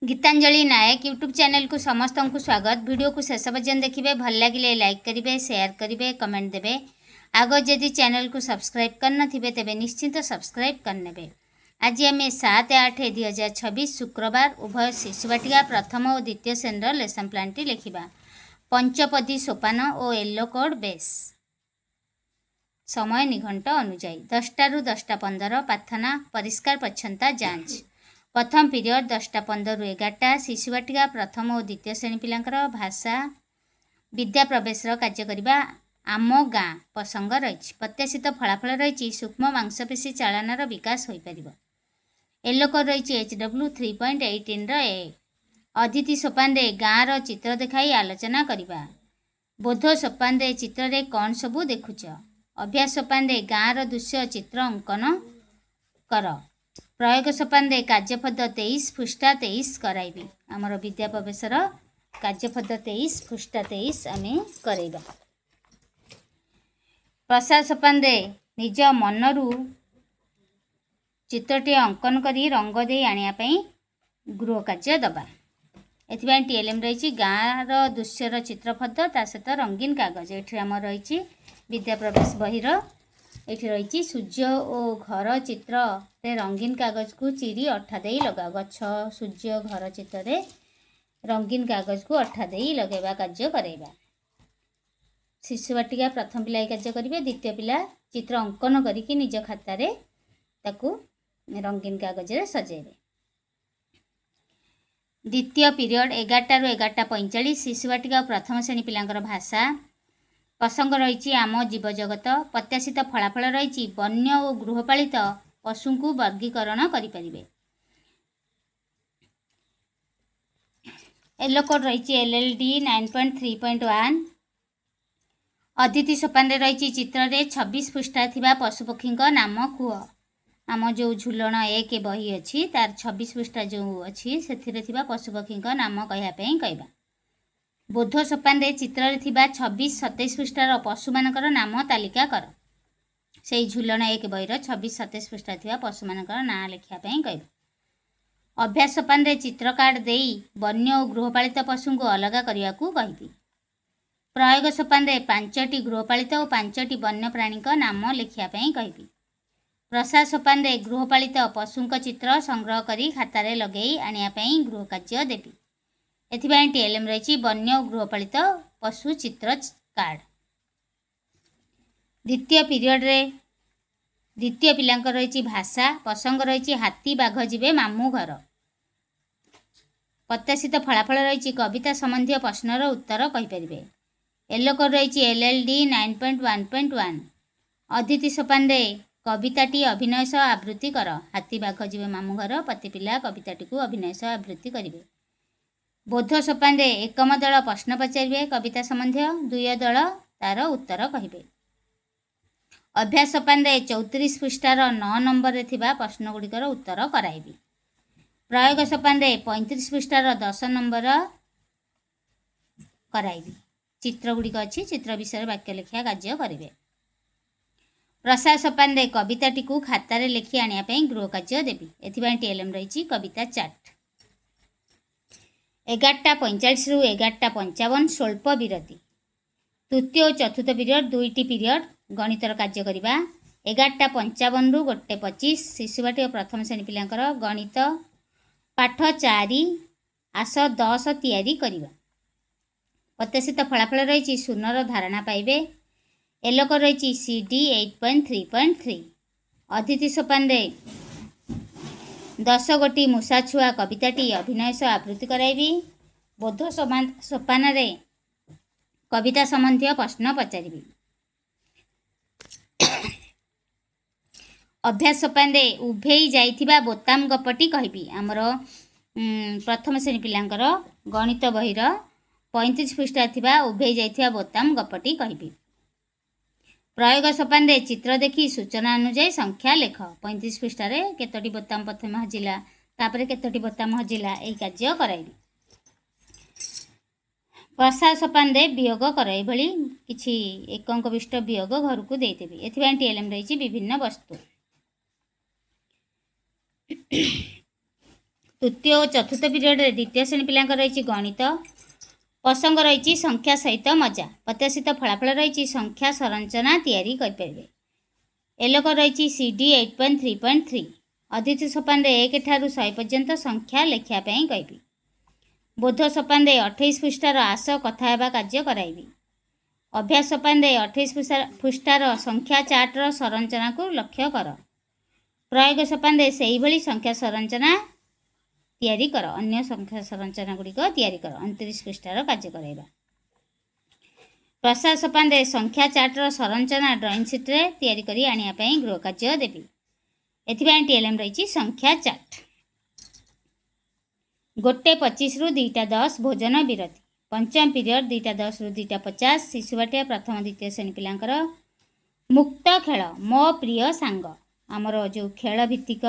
गीतांजलि नायक YouTube channel को समस्त को स्वागत। वीडियो को शेष पर्यंत देखिए, भल लगे लाइक करेंगे, शेयर करेंगे, कमेंट देवे। आग जदि चैनल को सब्सक्राइब करना तेज निश्चिंत सब्सक्राइब करने। आज आम 7/8/2026 शुक्रवार उभय शिशुवाटिका प्रथम और द्वितीय श्रेणी लेसन प्लान टी लिखा। पंचपदी सोपान और येलो कोड बेस। समय निघंट अनुजाई 10टा रु 10टा 15 प्रार्थना परिष्कार परिच्छन्नता जांच। प्रथम पीरियड 10टा 15 रु 11टा। शिशुवाटिका प्रथम और द्वितीय श्रेणी पिलांकर भाषा विद्या प्रवेश कार्य करने आम गाँ प्रसंग रही। प्रत्याशित फलाफल रही सूक्ष्म मांसपेशी चालनार विकास हो पार। येलो कोड रही HW 3.18 ए। अतिथि सोपान गाँव चित्र देखाई आलोचना करवा। बोध सोपान चित्र रे कौन सबू देखुच। अभ्यास सोपान गाँव दृश्य चित्र अंकन कर। प्रयोग सोपान कार्यपद 23 पृष्ठा 23 कराइबी। आमर विद्या प्रवेशर कार्यपद 23 पृष्ठा 23 आम करवा। प्रसाद सोपान निज मनरू चित्रटी अंकन करी रंग दे आने गृह कार्य दबा। एथि TLM रही गाँव दृश्यर चित्रफद ता सहित रंगीन कागज। ये आम रही विद्या प्रवेश बहिर। ये रही सूर्य और घर चित्र रे रंगीन कागज को चिरी अठा दे लगा। गछ सूर्य घर चित्र रे रंगीन कागज को अठा दे लगेवा कार्य करेगा। शिशुवाटिका प्रथम पिला कार्य करेंगे। द्वितीय पिला चित्र अंकन करके निज खातार ताकू रंगीन कागज रे सजेबे। द्वितीय पीरियड 11टा रु 11टा 45। शिशुवाटिका प्रथम श्रेणी पिलांकर भाषा प्रसंग रही आम जीवजगत। प्रत्याशित फलाफल रही वन्य और गृहपालित पशु को वर्गीकरण करें। येलो कोड रही LLD 9.3.1। अतिथि सोपान रही चित्र रे 26 पृष्ठा थिबा पशुपक्षी नाम कुह। आम जो झुलण 1 बही अच्छी तार 26 पृष्ठा जो अच्छी से पशुपक्षी नाम कहवा। बोध सोपान चित्र रे 26 27 पृष्ठार पशु मानकर नाम तालिका कर। से झुलण 1 बहीर 26 27 पृष्ठा थिबा पशु मानकर नाम लिखापी कहवा। अभ्यास सोपान चित्र कार्ड दे वन्य और गृहपालित पशु को अलग करने को कहबी। प्रयोग सोपान 5टी गृहपालित और 5टी वन्य प्राणी नाम लिखापी कहबी। प्रसाद सोपान गृहपालित पशु चित्र संग्रह करी खातार लगे आने गृह कार्य देवी। एथिबाई TLM रही वन्य और गृहपालित पशु चित्र कार्ड। द्वितीय पीरियड रे द्वितीय पिलांकर रही भाषा प्रसंग रही हाथी बाघ जीवे मामू घर। प्रत्याशित फलाफल रही कविता संबंधी प्रश्नर उत्तर कहींपारे। येलो कोड रही LLD 9.1.1। अतिथि सोपान कविताटी अभिनय सह आवृत्ति कर। हाथी बाघ जीवे मामू घर प्रति पिला कविताटी को अभिनय सह आवृत्ति करेंगे। बोध सोपान एकम दल प्रश्न पचारे कविता संबंधी, दुई दल तार उत्तर कहे। अभ्यास सोपान 34 पृष्ठार 9 नंबर थिबा प्रश्न गुड़िकर उत्तर कराइबी। प्रयोग सोपान 35 पृष्ठार 10 नंबर कराइबी। चित्र गुड़िक अच्छी चित्र विषय वाक्य लिखा कार्य करेंगे। प्रसाद सोपान कविताटी को खातार लिखि आने गृह कार्य देवी। एथिबाई TLM रही कविता चार्ट। 11टा 45 रु 11टा 55 स्वल्प विरति। तृतीय और चतुर्थ पीरियड 2टी पीरियड गणितर कार्य करवा। 11टा 55 रु 1:25। शिशुवाटिका प्रथम श्रेणी पिलांकर गणित पाठ 4 आस 10 तैयारी करवा। प्रत्याशित फलाफल रही शून्यर धारणा पाइबे। येलो कोड रही CD 8.3.3। अतिथि सोपान 10 गोटी मूषा छुआ कविताटी अभिनय सह आवृत्ति कराइबी। बोध सोपान कविता संबंधी प्रश्न पचारि। अभ्यास सोपान उभेई जाइथिबा बोताम गपटी कहबी। आमर प्रथम श्रेणी पिलांकर गणित बहिर 35 पृष्ठा थिबा उभेई जाइथिबा बोताम गपटी कहबी। प्रयोग सोपान चित्र देखी सूचना अनुजाई संख्या लेख। 35 पृष्ठार केतोटी बोताम प्रथम हजिला तापर केतोटी बोताम हजिला यही कार्य कराइबी। प्रसाद सोपान वियोग कर। ये किसी एक विष्ट वियोग घर को देदेवी। एथिबाई TLM रही विभिन्न वस्तु। तृतीय और चतुर्थ पीरियड द्वितीय श्रेणी पिलांकर रही गणित प्रसंग रही संख्या सहित मजा प्रत्याशित फलाफल रही संख्या संरचना तैयारी करें। एलोक रही CD 8.3.3 अतिथि सोपान 1 ठारू 100 पर्यंत संख्या लेखापी कहबी। बोध सोपान 28 पृष्ठार आस कथा कार्य कराइबी। अभ्यास सोपान 28 पृष्ठार संख्या चार्टर संरचना को लक्ष्य कर। प्रयोग सोपान से ही संख्या संरचना तैयारी कर अन्य संख्या संरचना गुड़िक तैयारी कर 29 पृष्ठार कार्य कराइबा। प्रसाद सोपान संख्या चार्टर संरचना ड्रॉइंग सीट्रे तैयारी करी आनिया पई गृह कार्य देबी। एथिबाई TLM रही संख्या चार्ट। 1:25 रु 2:10 भोजन विरति। पंचम पीरियड 2:10 रु 2:50 शिशुबाटिया प्रथम द्वितीय श्रेणी पिलांकर मुक्त खेल मो प्रिय सांग आमर जो खेल भित्तिक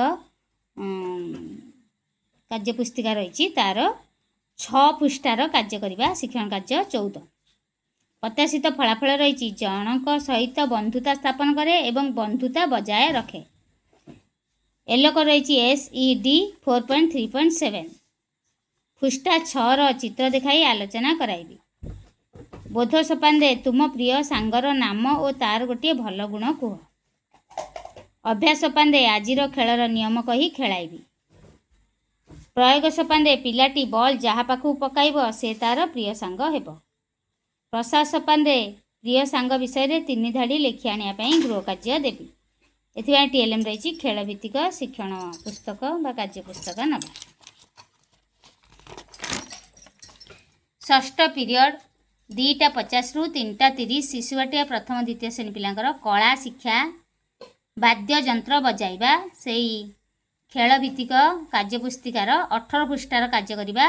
कार्यपुस्तिका रही तार 6 पृष्ठार कार्य करवा शिक्षण कार्य 14। प्रत्याशित फलाफल रही जनक सहित बंधुता स्थापन करे एवं बंधुता बजाय रखे। एलोक रही SED 4.3.7 पृष्ठा 6 चित्र देखाई आलोचना कराइबी। बोध सोपान तुम प्रिय सांगर नाम और तार गोटे भल गुण कुह। अभ्यास सोपान आजिर खेलर नियम कही खेलाइबी। प्रयोग सोपान पिलाटी बॉल जहाँ पाखु पकाइब से तार प्रिय सांग हेब। प्रसाद सोपान प्रिय सांग विषय 3 धाड़ी लेखि आनिया पई गृह कार्य देबी। एथिबाई TLM रही खेल भित्तिक शिक्षण पुस्तक बा कार्य पुस्तक नबा। षष्ठ पीरियड 2:50 रु 3:30 शिशुबाटिया प्रथम द्वितीय श्रेणी पिलांकर कला शिक्षा वाद्य यंत्र बजाइबा से खेल भित्तिक कार्यपुस्तिकार 18 पृष्ठार कार्य करवा।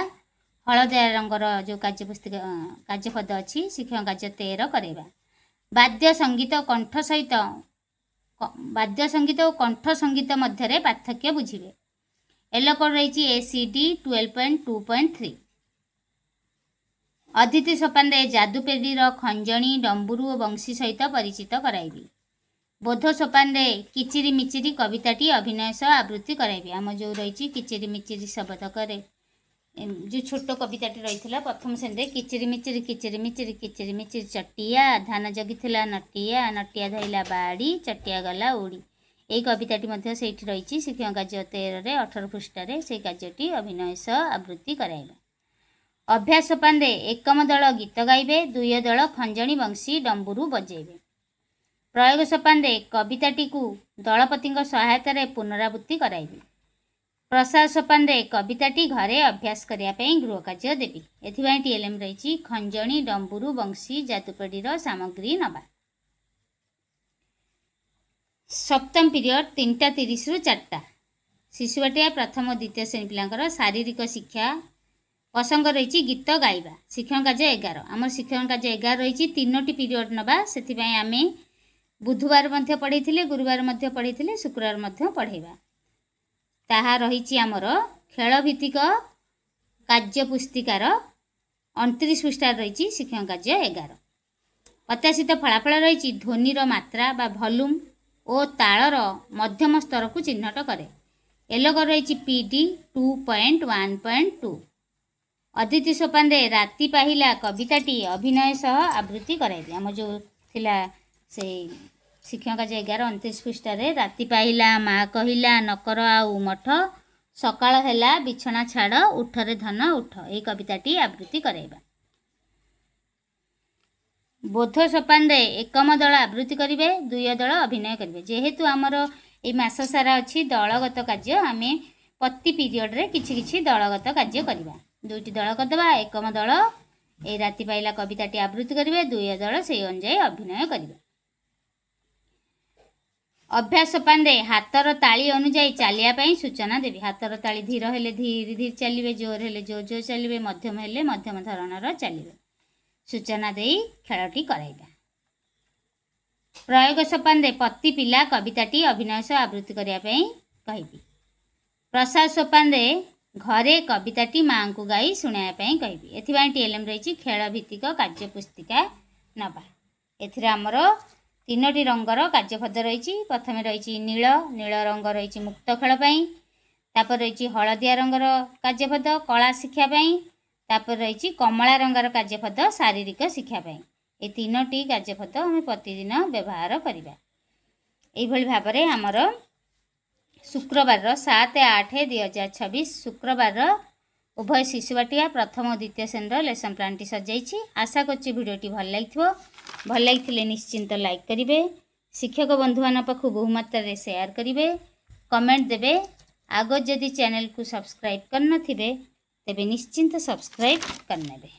हलदिया रंगर जो कार्यपुस्तिका कार्यपद अच्छी शिक्षण कार्य 13 करवा। वाद्य संगीत और कंठ संगीत मध्य पार्थक्य बुझे। एलोक रही ACD 12.2.3 अतिथि सोपान जादूपेडीर खंजणी डंबुरू और बंशी सहित परिचित कराइबी। बोध सोपान किचिरी मिचिरी कविताटी अभिनय सह आवृत्ति कराइबी। आम जो रही किचिरी मिचिरी शब्दक जो छोट कविताटी रही प्रथम श्रेणी किचिरी मिचिरी किचिरी मिचिरी किचिरी मिचिरी चटिया धान जगिथिला नटिया नटिया धैला बाड़ी चटिया गला उड़ी यही कविताटी से रही शिक्षण कार्य 13 18 पृष्ठार से कार्यटी अभिनय सह आवृत्ति कराइबा। अभ्यास सोपान एकम दल गीत गाइबे 2 दल खंजणी बंशी डंबुरू बजेबे। प्रयोग सोपान कविताटी को दलपति सहायतार पुनरावृत्ति कराइबे। प्रसाद सोपान कविताटी घरे अभ्यास करने गृह कार्य देवी। एथिबाई TLM रही खंजणी डंबुरू बंशी जादूपेडीर सामग्री नबा। सप्तम पीरियड 3:30 रु 4 शिशुबाटिया प्रथम द्वितीय श्रेणी पिलांकर शारीरिक शिक्षा प्रसंग रही गीत गाइबा शिक्षण कार्य 11। आम शिक्षण कार्य 11 रही 3टी पीरियड नबा से आम बुधवार पढ़े गुरुवार पढ़े शुक्रवार पढ़ेबा। ताहा रही आमर खेल भित्तिक कार्यपुस्तिकार 29 पृष्ठार रही शिक्षण कार्य 11। प्रत्याशित फलाफल रही ध्वनिर मात्रा बा भल्यूम और तालर मध्यम स्तर को चिन्हट करे। एलोक रही PD 2.1.2 अतिथि सोपान राति पाहिला कविताटी अभिनय सह आवृत्ति कराइबे। आम जो थिला से शिक्षण कार्य 11 29 पृष्ठार राति पाहिला माँ कहिला नकर आउ मठ सकाळ हेला बिछना छाड़ उठरे धन उठ यही कविताटी आवृत्ति कराइबा। बोध सोपान एकम दल आवृत्ति करेंगे 2 दल अभिनय करेंगे। जेहेतु आमर ये मास सारा अच्छी दलगत कार्य आम प्रति पीरियड रे किछि दलगत कार्य करवा। 2टी दल करदे एकम दल ए राति पाइला कविताटी आवृत्ति करेंगे 2 दल से अनुजाई अभिनय करेंगे। अभ्यास सोपान हाथर ताली अनुजाई चलिया सूचना देवी। हाथर ताली धीर हेले धीरे धीरे चलिए जोर हेले जोर जोर चलिए मध्यम हेले मध्यम धरणर चलिए सूचना दे खेलटी कराइबा। प्रयोग सोपान प्रति पिला कविताटी अभिनय सह आवृत्ति करने कहबी। प्रसाद सोपान घरे कविताटी माँ को गाई शुणापी कहबी। एथिबाई TLM रही खेल भित्तिक कार्यपुस्तिका नबा। एथिरे आमर 3टी रंगर कार्यपद रही। प्रथम रही नील नील रंग रही मुक्त खेल तापर रही हलदिया रंगर कार्यपद कला शिक्षापी तापर रही कमला रंगर कार्यपद शारीरिक शिक्षापी ये तीनोटी कार्यपद आम प्रतिदिन व्यवहार करवा। यही भाव में आमर शुक्रवार 7/8/2026 शुक्रवार उभय शिशुवाटिया प्रथम और द्वितीय श्रेणी लेसन प्लान टी सजाई। आशा करछि भिडियोटी भल लगी निश्चिंत लाइक करेंगे, शिक्षक बंधु मान पाखु बहुमात्रा शेयर करेंगे, कमेंट देवे। आग जदि चैनल को सब्सक्राइब करनथिबे तेबे निश्चिंत सब्सक्राइब करनेबे।